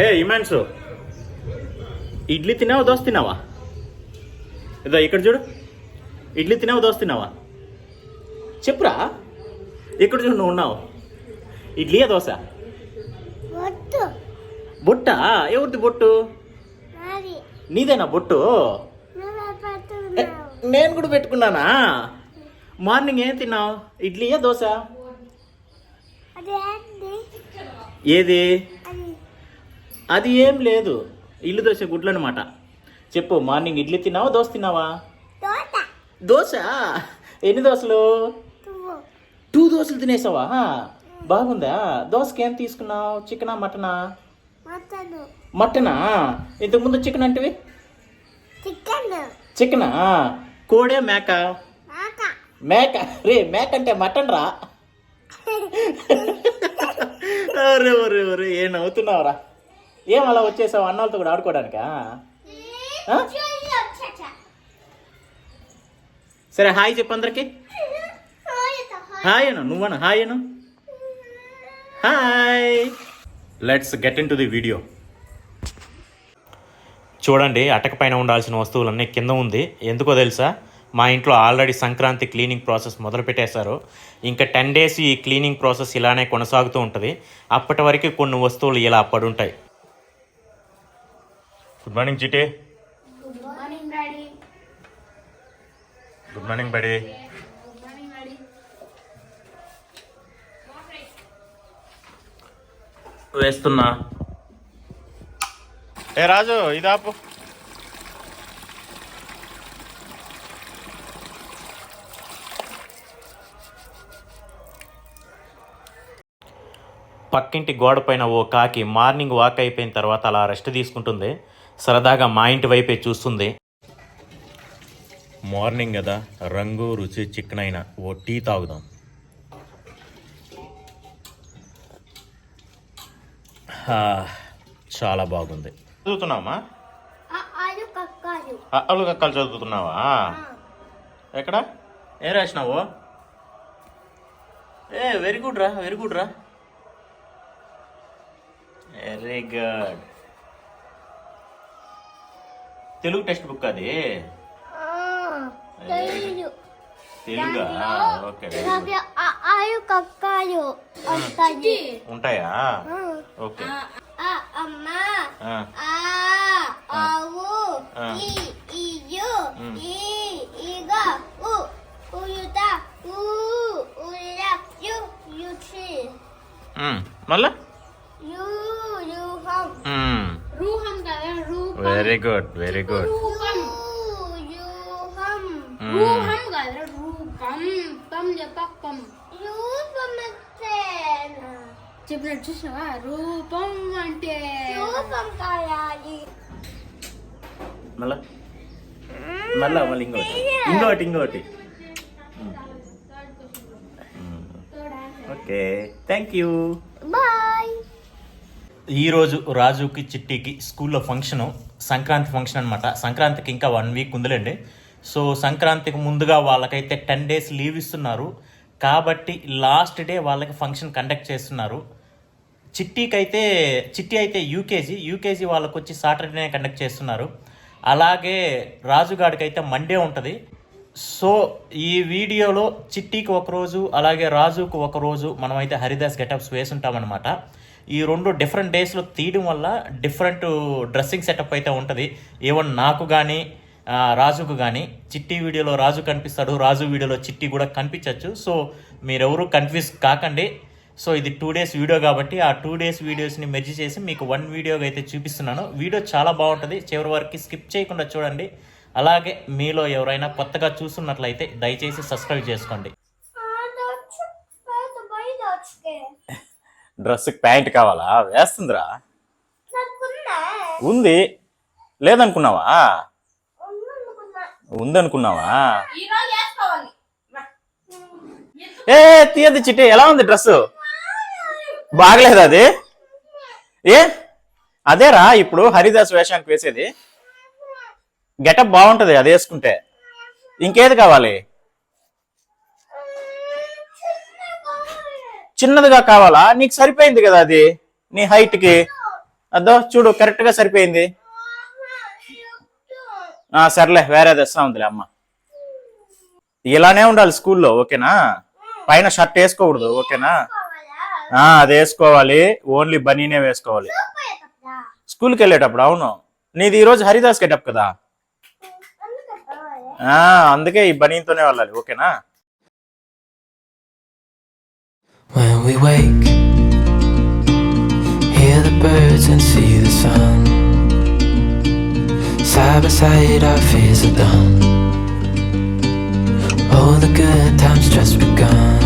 ఏ ఇమాన్సు, ఇడ్లీ తిన్నావా దోశ తిన్నావా? ఇదో ఇక్కడ చూడు, ఇడ్లీ తిన్నావా దోశ తిన్నావా? చెప్పురా. ఇక్కడ చూడు, నువ్వు ఉన్నావు. ఇడ్లీయా దోశ? బొట్టా? ఎవరిది బొట్టు? నీదేనా బొట్టు? నేను కూడా పెట్టుకున్నానా? మార్నింగ్ ఏం తిన్నావు? ఇడ్లీయా దోశ? ఏది? అది ఏం లేదు, ఇల్లు దోశ గుడ్లు అనమాట. చెప్పు, మార్నింగ్ ఇడ్లీ తిన్నావా దోశ తిన్నావా? దోశ. ఎన్ని దోశలు? 2 దోశలు తినేసావా? బాగుందా? దోశకి ఏం తీసుకున్నావు? చికెనా మటనా? మటనా? ఇంతకుముందు చికెన్ అంటివి? చికెనా? కోడే మేక? మేక. రే, మేక అంటే మటన్ రా. ఒరే ఒరే ఒరే, ఏం నవ్వుతున్నావురా? ఏం అలా వచ్చేసావు అన్నాలతో కూడా ఆడుకోవడానికా? సరే, హాయ్ చెప్పు అందరికి. హాయ్ అను, నువ్వను హాయ్ అను. Hi. Let's get into the video. చూడండి, అటక పైన ఉండాల్సిన వస్తువులన్నీ కింద ఉంది. ఎందుకో తెలుసా? మా ఇంట్లో ఆల్రెడీ సంక్రాంతి క్లీనింగ్ ప్రాసెస్ మొదలు పెట్టేశారు. ఇంకా 10 days ఈ క్లీనింగ్ ప్రాసెస్ ఇలానే కొనసాగుతూ ఉంటుంది. అప్పటి వరకు కొన్ని వస్తువులు ఇలా పడుంటాయి. Good morning Chitti. Good morning daddy. Good morning బడి. వేస్తున్నా. ఏ రాజు, ఇదాపు. పక్కింటి గోడ పైన ఓ కాకి మార్నింగ్ వాక్ అయిపోయిన తర్వాత అలా రెస్ట్ తీసుకుంటుంది. సరదాగా మా ఇంటి వైపే చూస్తుంది. మార్నింగ్ కదా, రంగు రుచి చిక్కనైన ఓ టీ తాగుదాం. చాలా బాగుంది. చదువుతున్నావా? అల్లు కక్కలు చదువుతున్నావా? ఎక్కడ? ఏం రాసినావు? వెరీ గుడ్ రా, వెరీ గుడ్ రా, very good. Telugu text book అది? తెలుగా? ఓకే. ఉంటాయా? ఓకే. మళ్ళా? Very good, very good. చెప్పినట్టు చూసినావా? రూపం అంటే మళ్ళా మళ్ళా మళ్ళీ ఇంకోటి ఇంకోటి. Okay, thank you, bye. ఈరోజు రాజుకి చిట్టికి స్కూల్లో ఫంక్షను, సంక్రాంతి ఫంక్షన్ అనమాట. సంక్రాంతికి ఇంకా 1 week ఉందిలేండి. సో సంక్రాంతికి ముందుగా వాళ్ళకైతే 10 days లీవ్ ఇస్తున్నారు. కాబట్టి లాస్ట్ డే వాళ్ళకి ఫంక్షన్ కండక్ట్ చేస్తున్నారు. చిట్టి అయితే యూకేజీ వాళ్ళకు వచ్చి సాటర్డేనే కండక్ట్ చేస్తున్నారు. అలాగే రాజుగాడికి అయితే మండే ఉంటుంది. సో ఈ వీడియోలో చిట్టికి ఒకరోజు, అలాగే రాజుకు ఒకరోజు మనమైతే హరిదాస్ గెటప్స్ వేసుంటామన్నమాట. ఈ 2 డిఫరెంట్ డేస్లో తీయడం వల్ల డిఫరెంట్ డ్రెస్సింగ్ సెటప్ అయితే ఉంటుంది. ఈవెన్ నాకు కానీ రాజుకు కానీ, చిట్టి వీడియోలో రాజు కనిపిస్తాడు, రాజు వీడియోలో చిట్టి కూడా కనిపించవచ్చు. సో మీరెవరూ కన్ఫ్యూజ్ కాకండి. సో ఇది 2 days వీడియో కాబట్టి ఆ 2 days వీడియోస్ని మెర్జ్ చేసి మీకు 1 వీడియోగా అయితే చూపిస్తున్నాను. వీడియో చాలా బాగుంటుంది, చివరి వరకు స్కిప్ చేయకుండా చూడండి. అలాగే మీలో ఎవరైనా కొత్తగా చూస్తున్నట్లయితే దయచేసి సబ్స్క్రైబ్ చేసుకోండి. డ్రెస్కి ప్యాంట్ కావాలా? వేస్తుందిరా. ఉంది, లేదనుకున్నావా? ఉందనుకున్నావా? తీయద్దు చిట్టి. ఎలా ఉంది డ్రెస్? బాగలేదు అది? అదేరా ఇప్పుడు హరిదాస్ వేషానికి వేసేది. గెటప్ బాగుంటది అది వేసుకుంటే. ఇంకేది కావాలి? చిన్నదిగా కావాలా? నీకు సరిపోయింది కదా అది నీ హైట్కి. అద్దో చూడు కరెక్ట్గా సరిపోయింది. సర్లే వేరే తెస్తా ఉందిలే అమ్మ. ఇలానే ఉండాలి స్కూల్లో, ఓకేనా? పైన షర్ట్ వేసుకోకూడదు, ఓకేనా? అది వేసుకోవాలి, ఓన్లీ బనీనే వేసుకోవాలి స్కూల్కి వెళ్ళేటప్పుడు. అవును, నీది ఈరోజు హరిదాస్ గెటప్ కదా, అందుకే ఈ బనీన్తోనే వెళ్ళాలి, ఓకేనా? When we wake, hear the birds and see the sun. Side by side our fears are done. All the good times just begun.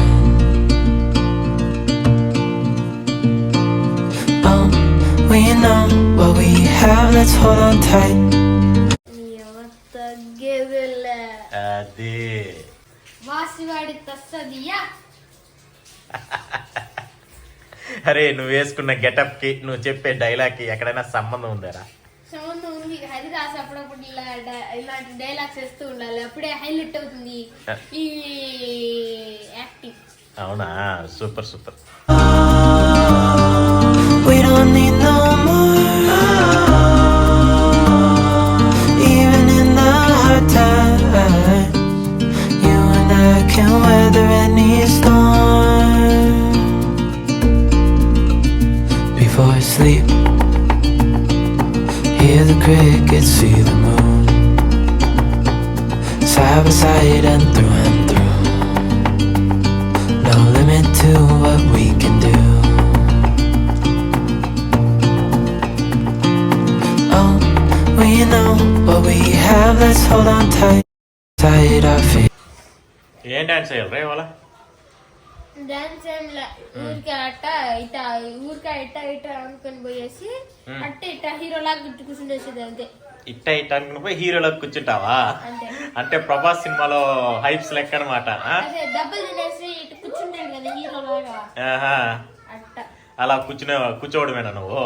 Oh, we know what we have, let's hold on tight. తగ్గేదిలే అది వాసివాడి తస్సదియా. అరే, నువ్వు వేసుకున్న getup కి నువ్వు చెప్పే dialogue కి ఎక్కడైనా సంబంధం ఉందారా? సంబంధం ఉంది. హరిదాస్ అప్పుడప్పుడు ఇలాంటి డైలాగ్స్ వేస్తూ ఉండాలి, అప్పుడే హైలైట్ అవుతుంది ఈ యాక్టింగ్. అవునా, super super. We don't need no more. Even in the hard times, you and I can weather any storm. Before I sleep, hear the crickets, see the moon. Side by side and through. No limit to what we can do. Oh, we know what we have, let's hold on tight. Tight our feet. ఏం dance చేయాలి రే వాళ్ళ? Dance ఏమిలే, ఊరికే అట్ట ఇట ఊరికే ఇట అనుకొని పోయేసి అట్ట ఇట్ట హీరోలాగా గుర్తు కూర్చుండేసేది అంతే. ఇట్ట ఇట్ట అనుకుని పోయి హీరోలో కూర్చుంటావా? అంతే. అంటే ప్రభాస్ సినిమాలో హైప్స్ లెక్క అనమాట. అదే డబ్బులు తినేసి ఇటు కూర్చుంటాడు కదా హీరోలాగా, అట్ట అలా కూర్చోవడమేనా నువ్వు?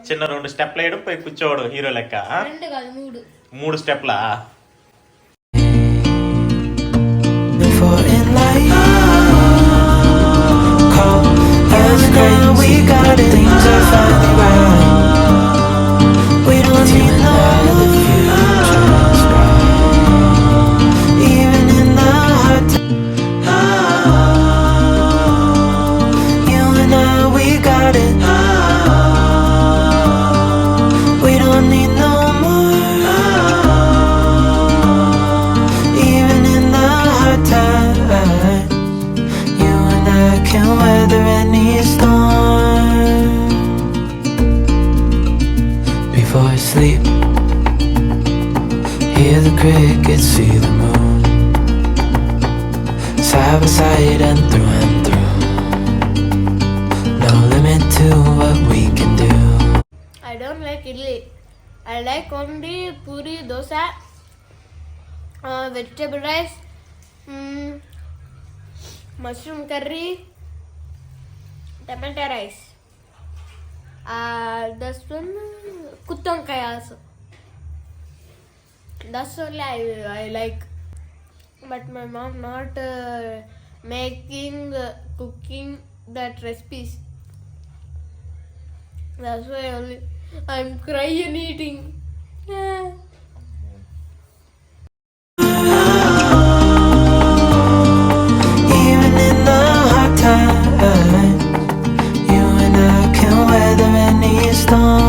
చిన్న 2 స్టెప్లు వేయడం పోయి కూర్చోవడం హీరో లెక్క? 2 కాదు 3 స్టెప్లా? For in life, call us crazy. We got it. Things are finally right. We don't need no the future's bright. Even in the hard times, you and I, we got it. We don't need no more. Even in the hard times, you and I can weather any storm. Before I sleep, hear the crickets, see the moon. Side by side and through. No limit to what we can do. I don't like idli. I like only puri, dosa, vegetable rice, mushroom curry, tomato rice. That's one kuttankai also. That's only I like. But my mom not cooking that recipes. That's why only I'm crying eating. Even in the hard times, you and I can weather any storm.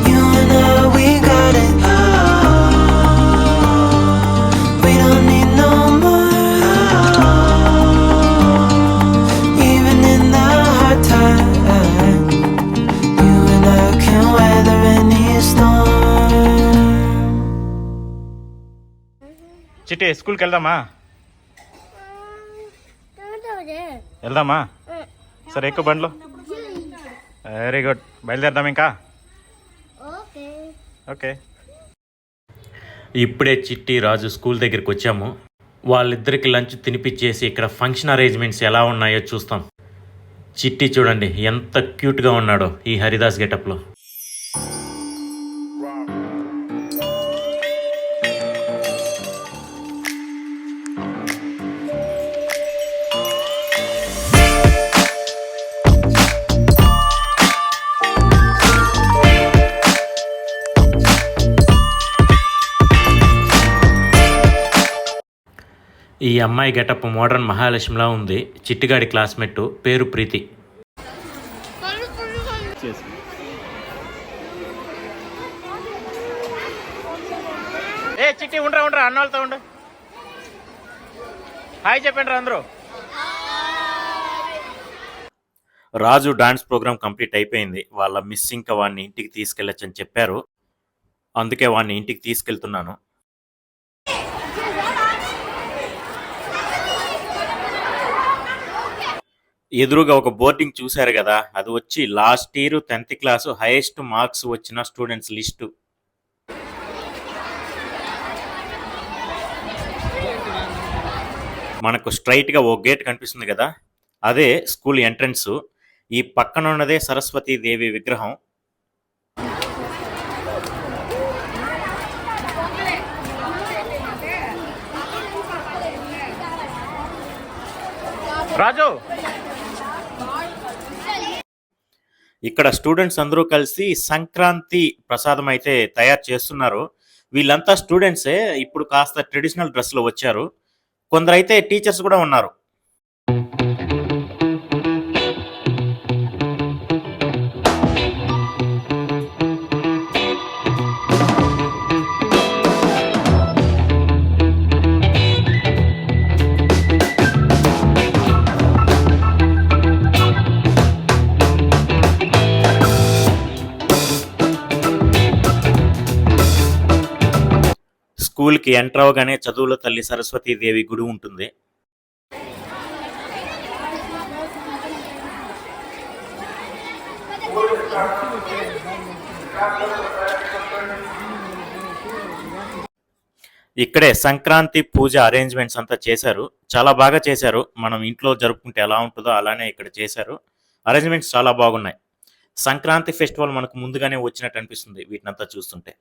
You and I, we got it. We don't need no more. Even in the hard times, you and I can weather any storm. చిట్టి స్కూల్కి వెళ్దామా? వెళ్దామా? సరే ఎక్కువ బండ్లు. Very good, బయలుదేరదాం ఇంకా. Okay. ఇప్పుడే చిట్టి రాజు స్కూల్ దగ్గరికి వచ్చాము. వాళ్ళిద్దరికి లంచ్ తినిపించేసి ఇక్కడ ఫంక్షన్ అరేంజ్మెంట్స్ ఎలా ఉన్నాయో చూస్తాం. చిట్టి చూడండి ఎంత క్యూట్గా ఉన్నాడో ఈ హరిదాస్ గెటప్లో. ఈ అమ్మాయి గెటప్ మోడర్న్ మహాలక్ష్మిలా ఉంది. చిట్టిగాడి క్లాస్మేట్, పేరు ప్రీతి. ఏ చిట్టి ఉండరా అన్న వాళ్ళతో ఉండు. హాయ్ చెప్పండి అందరూ. రాజు డాన్స్ ప్రోగ్రామ్ కంప్లీట్ అయిపోయింది. వాళ్ళ మిస్ ఇంకా వాడిని ఇంటికి తీసుకెళ్ళొచ్చని చెప్పారు. అందుకే వాడిని ఇంటికి తీసుకెళ్తున్నాను. ఎదురుగా ఒక బోర్డింగ్ చూశారు కదా, అది వచ్చి last year 10th class highest marks వచ్చిన స్టూడెంట్స్ లిస్టు. మనకు స్ట్రైట్గా ఓ గేట్ కనిపిస్తుంది కదా, అదే స్కూల్ ఎంట్రన్స్. ఈ పక్కన ఉన్నదే సరస్వతీ దేవి విగ్రహం. రాజు, ఇక్కడ స్టూడెంట్స్ అందరూ కలిసి సంక్రాంతి ప్రసాదం అయితే తయారు చేస్తున్నారు. వీళ్ళంతా స్టూడెంట్సే, ఇప్పుడు కాస్త ట్రెడిషనల్ డ్రెస్లో వచ్చారు. కొందరైతే టీచర్స్ కూడా ఉన్నారు. స్కూల్కి ఎంటర్ అవగానే చదువుల తల్లి సరస్వతీదేవి గుడి ఉంటుంది. ఇక్కడే సంక్రాంతి పూజ అరేంజ్మెంట్స్ అంతా చేశారు. చాలా బాగా చేశారు. మనం ఇంట్లో జరుపుకుంటే ఎలా ఉంటుందో అలానే ఇక్కడ చేశారు. అరేంజ్మెంట్స్ చాలా బాగున్నాయి. సంక్రాంతి ఫెస్టివల్ మనకు ముందుగానే వచ్చినట్టు అనిపిస్తుంది వీటినంతా చూస్తుంటే.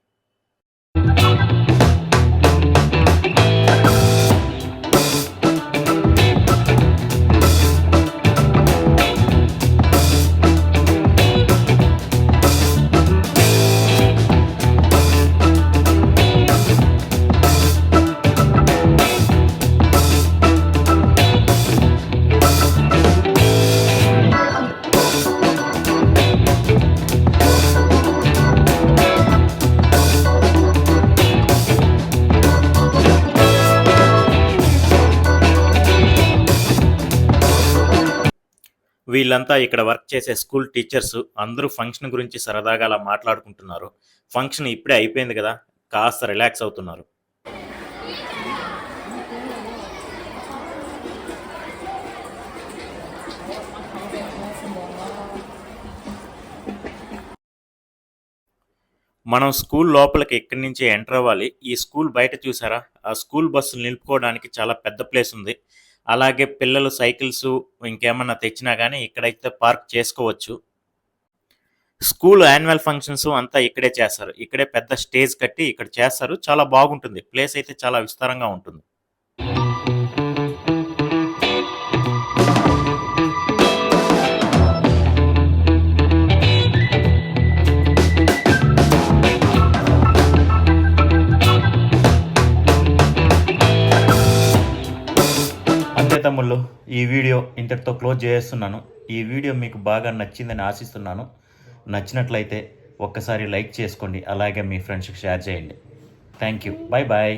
వీళ్ళంతా ఇక్కడ వర్క్ చేసే స్కూల్ టీచర్స్ అందరూ ఫంక్షన్ గురించి సరదాగా అలా మాట్లాడుకుంటున్నారు. ఫంక్షన్ ఇప్పుడే అయిపోయింది కదా, కాస్త రిలాక్స్ అవుతున్నారు. మనం స్కూల్ లోపలికి ఎక్కడి నుంచి ఎంటర్ అవ్వాలి. ఈ స్కూల్ బయట చూసారా, ఆ స్కూల్ బస్సులు నిలుపుకోవడానికి చాలా పెద్ద ప్లేస్ ఉంది. అలాగే పిల్లలు సైకిల్స్ ఇంకేమన్నా తెచ్చినా కానీ ఇక్కడైతే పార్క్ చేసుకోవచ్చు. స్కూల్ యాన్యువల్ ఫంక్షన్స్ అంతా ఇక్కడే చేస్తారు. ఇక్కడే పెద్ద స్టేజ్ కట్టి ఇక్కడ చేస్తారు. చాలా బాగుంటుంది. ప్లేస్ అయితే చాలా విస్తారంగా ఉంటుంది. తమ్ముళ్ళు, ఈ వీడియో ఇంతటితో క్లోజ్ చేస్తున్నాను. ఈ వీడియో మీకు బాగా నచ్చిందని ఆశిస్తున్నాను. నచ్చినట్లయితే ఒక్కసారి లైక్ చేసుకోండి, అలాగే మీ ఫ్రెండ్స్కి షేర్ చేయండి. Thank you. Bye bye.